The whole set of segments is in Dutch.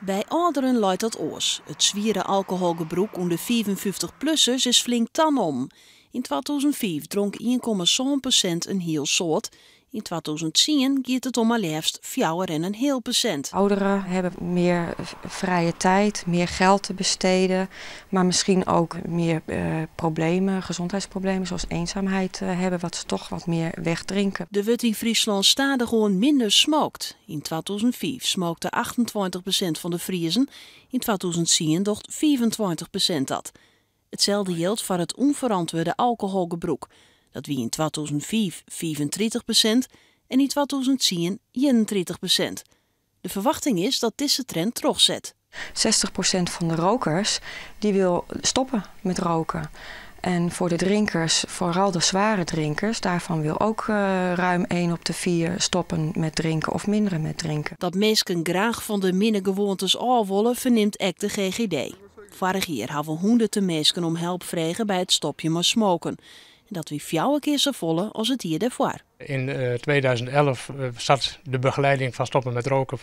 Bij ouderen luidt dat oors. Het zwieren alcoholgebruik onder 55-plussers is flink tan om. In 2005 dronk 1,7% een heel soort. In 2010 gaat het om maar liefst 4,5%. Ouderen hebben meer vrije tijd, meer geld te besteden, maar misschien ook meer problemen, gezondheidsproblemen zoals eenzaamheid hebben, wat ze toch wat meer wegdrinken. Er wordt in Friesland stadig gewoon minder smookt. In 2005 smookte 28% van de Friezen, in 2010 docht 24% dat. Hetzelfde geldt voor het onverantwoorde alcoholgebruik. Dat wie in 2005 35% en in 2010 31%. De verwachting is dat deze trend terugzet. 60% van de rokers die wil stoppen met roken. En voor de drinkers, vooral de zware drinkers, daarvan wil ook ruim 1 op de 4 stoppen met drinken of minderen met drinken. Dat mensen graag van de minnegewoontes af willen, verneemt ook de GGD. Vorig jaar hebben honderden mensen om hulp vragen bij het stopje met smoken. En dat wie 4 keer zo volle als het hier daarvoor. In 2011 zat de begeleiding van stoppen met roken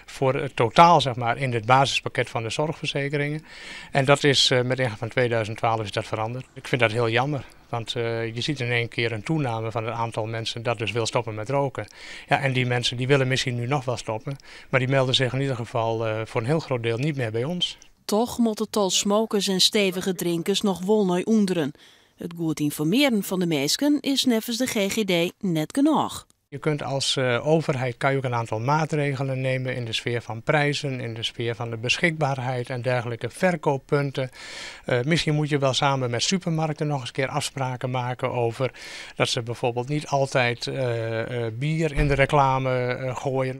voor het totaal zeg maar, in het basispakket van de zorgverzekeringen. En dat is met ingang van 2012 is dat veranderd. Ik vind dat heel jammer. Want je ziet in één keer een toename van het aantal mensen dat dus wil stoppen met roken. Ja, en die mensen die willen misschien nu nog wel stoppen. Maar die melden zich in ieder geval voor een heel groot deel niet meer bij ons. Toch moet het tal smokers en stevige drinkers nog wel naar onderen. Het goed informeren van de mensen is nevens de GGD net genoeg. Je kunt als overheid kan je ook een aantal maatregelen nemen in de sfeer van prijzen, in de sfeer van de beschikbaarheid en dergelijke verkooppunten. Misschien moet je wel samen met supermarkten nog eens een keer afspraken maken over dat ze bijvoorbeeld niet altijd bier in de reclame gooien.